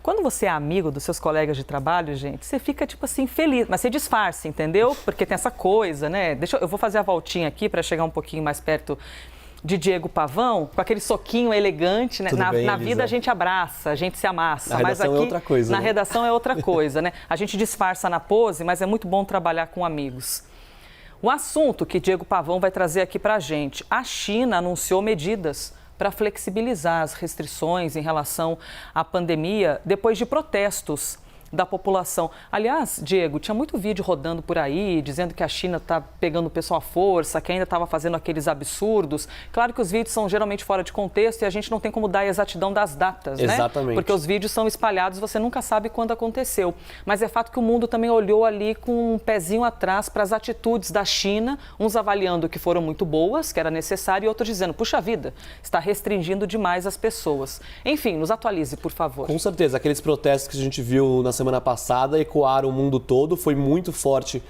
Quando você é amigo dos seus colegas de trabalho, gente, você fica, tipo assim, feliz, mas você disfarça, entendeu? Porque tem essa coisa, né? Eu vou fazer a voltinha aqui para chegar um pouquinho mais perto de Diego Pavão, com aquele soquinho elegante, né? Na vida a gente abraça, a gente se amassa. Mas aqui, é outra coisa, na redação é outra coisa, né? A gente disfarça na pose, mas é muito bom trabalhar com amigos. O assunto que Diego Pavão vai trazer aqui para a gente: a China anunciou medidas para flexibilizar as restrições em relação à pandemia depois de protestos da população. Aliás, Diego, tinha muito vídeo rodando por aí, dizendo que a China está pegando o pessoal à força, que ainda estava fazendo aqueles absurdos. Claro que os vídeos são geralmente fora de contexto e a gente não tem como dar a exatidão das datas, né? Exatamente. Porque os vídeos são espalhados, você nunca sabe quando aconteceu. Mas é fato que o mundo também olhou ali com um pezinho atrás para as atitudes da China, uns avaliando que foram muito boas, que era necessário, e outros dizendo, puxa vida, está restringindo demais as pessoas. Enfim, nos atualize, por favor. Com certeza, aqueles protestos que a gente viu na semana passada ecoaram o mundo todo, foi muito forte,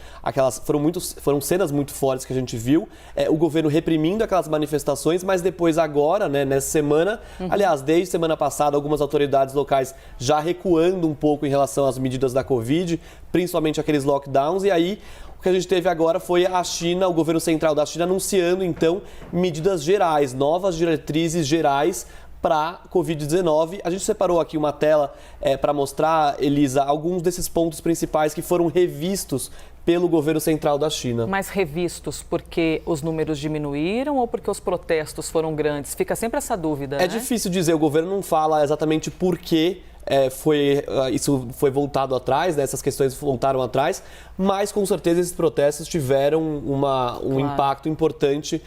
foram cenas muito fortes que a gente viu, o governo reprimindo aquelas manifestações, mas depois agora, né, nessa semana, aliás, desde semana passada, algumas autoridades locais já recuando um pouco em relação às medidas da Covid, principalmente aqueles lockdowns, e aí o que a gente teve agora foi a China, o governo central da China anunciando então medidas gerais, novas diretrizes gerais para a Covid-19. A gente separou aqui uma tela para mostrar, Elisa, alguns desses pontos principais que foram revistos pelo governo central da China. Mas revistos porque os números diminuíram ou porque os protestos foram grandes? Fica sempre essa dúvida, né? É difícil dizer, o governo não fala exatamente por que isso foi voltado atrás, né? Essas questões voltaram atrás, mas com certeza esses protestos tiveram um impacto importante,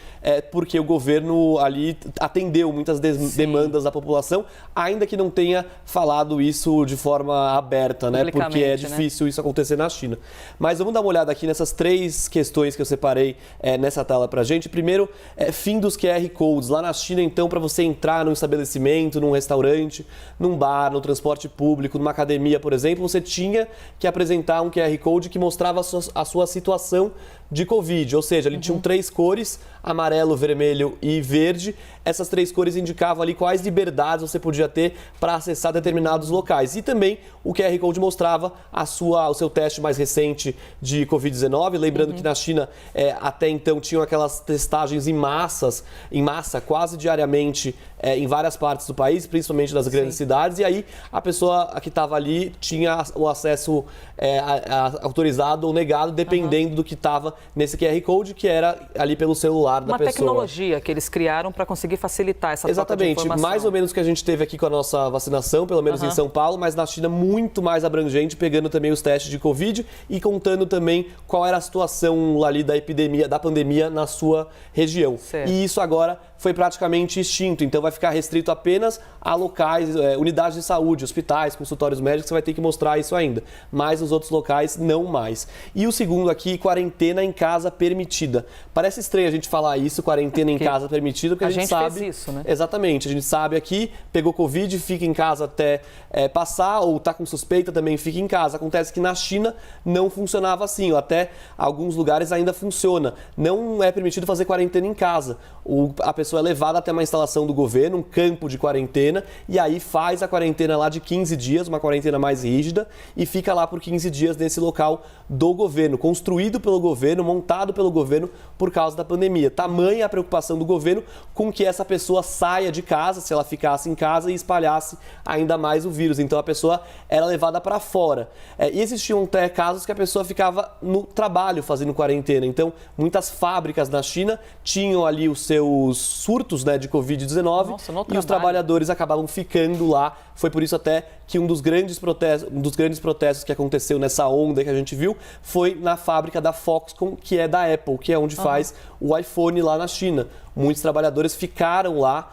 porque o governo ali atendeu muitas demandas da população, ainda que não tenha falado isso de forma aberta, né? Porque é difícil isso acontecer na China. Mas vamos dar uma olhada aqui nessas 3 questões que eu separei nessa tela pra gente. Primeiro, fim dos QR Codes. Lá na China, então, para você entrar num estabelecimento, num restaurante, num bar, no transporte público, numa academia, por exemplo, você tinha que apresentar um QR Code que mostrava a sua situação de Covid, ou seja, ele tinha 3 cores, amarelo, vermelho e verde. Essas 3 cores indicavam ali quais liberdades você podia ter para acessar determinados locais. E também o QR Code mostrava o seu teste mais recente de Covid-19. Lembrando que na China, até então, tinham aquelas testagens em massa, quase diariamente, em várias partes do país, principalmente nas grandes cidades. E aí, a pessoa que estava ali tinha o acesso autorizado ou negado, dependendo do que estava nesse QR Code, que era ali pelo celular da pessoa. Uma tecnologia que eles criaram para conseguir facilitar essa troca de informação. Exatamente, mais ou menos o que a gente teve aqui com a nossa vacinação, pelo menos em São Paulo, mas na China muito mais abrangente, pegando também os testes de Covid e contando também qual era a situação ali da epidemia, da pandemia na sua região. Certo. E isso agora foi praticamente extinto, então vai ficar restrito apenas a locais, unidades de saúde, hospitais, consultórios médicos, você vai ter que mostrar isso ainda, mas os outros locais não mais. E o segundo aqui, quarentena em casa permitida. Parece estranho a gente falar isso, quarentena em casa permitida, porque a gente sabe... fez isso, né? Exatamente, a gente sabe aqui, pegou Covid, fica em casa até passar, ou está com suspeita, também fica em casa. Acontece que na China não funcionava assim, ou até alguns lugares ainda funciona. Não é permitido fazer quarentena em casa. A pessoa é levada até uma instalação do governo, um campo de quarentena, e aí faz a quarentena lá de 15 dias, uma quarentena mais rígida, e fica lá por 15 dias nesse local do governo, construído pelo governo, montado pelo governo por causa da pandemia. Tamanha a preocupação do governo com que essa pessoa saia de casa, se ela ficasse em casa, e espalhasse ainda mais o vírus. Então a pessoa era levada para fora. E existiam até casos que a pessoa ficava no trabalho fazendo quarentena. Então muitas fábricas na China tinham ali os seus surtos, né, de Covid-19, e os trabalhadores acabavam ficando lá. Foi por isso até que um dos grandes protestos que aconteceu nessa onda que a gente viu foi na fábrica da Foxconn, que é da Apple, que é onde faz o iPhone lá na China. Muitos trabalhadores ficaram lá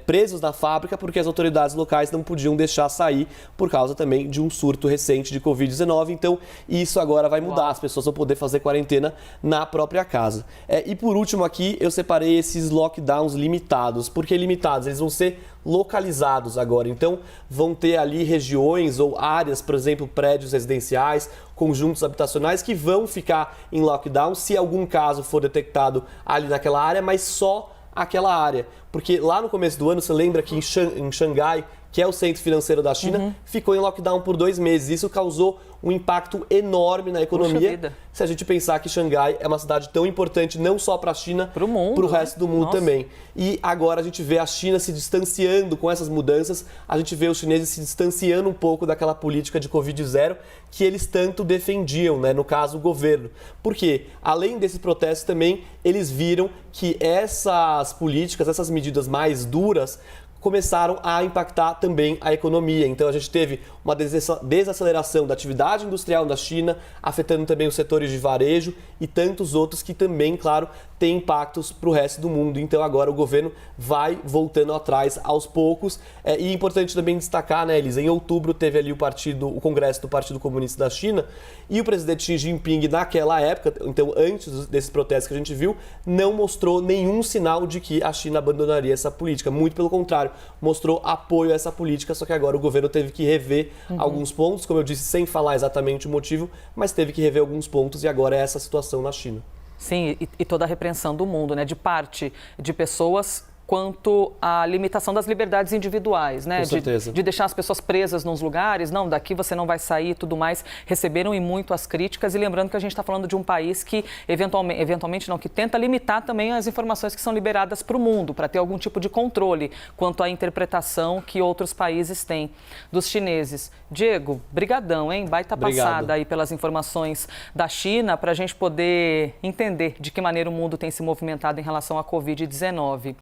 presos na fábrica porque as autoridades locais não podiam deixar sair por causa também de um surto recente de Covid-19. Então, isso agora vai mudar. As pessoas vão poder fazer quarentena na própria casa. E por último aqui, eu separei esses lockdowns limitados. Por que limitados? Eles vão ser localizados agora. Então, vão ter ali regiões ou áreas, por exemplo, prédios residenciais, conjuntos habitacionais que vão ficar em lockdown se algum caso for detectado ali naquela área, mas só aquela área. Porque lá no começo do ano, você lembra que em Xangai que é o centro financeiro da China, ficou em lockdown por 2 meses. Isso causou um impacto enorme na economia. Se a gente pensar que Xangai é uma cidade tão importante não só para a China, para o resto do mundo também. E agora a gente vê a China se distanciando com essas mudanças, a gente vê os chineses se distanciando um pouco daquela política de Covid-0 que eles tanto defendiam, né? No caso, o governo. Por quê? Além desse protesto também, eles viram que essas políticas, essas medidas mais duras, começaram a impactar também a economia. Então a gente teve uma desaceleração da atividade industrial na China, afetando também os setores de varejo e tantos outros que também, claro, têm impactos para o resto do mundo. Então agora o governo vai voltando atrás aos poucos. E é importante também destacar, né, Elisa, em outubro teve ali o Congresso do Partido Comunista da China e o presidente Xi Jinping naquela época, então antes desses protestos que a gente viu, não mostrou nenhum sinal de que a China abandonaria essa política. Muito pelo contrário, mostrou apoio a essa política, só que agora o governo teve que rever alguns pontos, como eu disse, sem falar exatamente o motivo, mas teve que rever alguns pontos e agora é essa situação na China. Sim, e toda a repreensão do mundo, né, de parte de pessoas quanto à limitação das liberdades individuais, né? Com certeza. De deixar as pessoas presas nos lugares, não, daqui você não vai sair e tudo mais. Receberam e muito as críticas e lembrando que a gente está falando de um país que eventualmente não, que tenta limitar também as informações que são liberadas para o mundo, para ter algum tipo de controle quanto à interpretação que outros países têm dos chineses. Diego, brigadão, hein? Baita passada aí pelas informações da China para a gente poder entender de que maneira o mundo tem se movimentado em relação à Covid-19.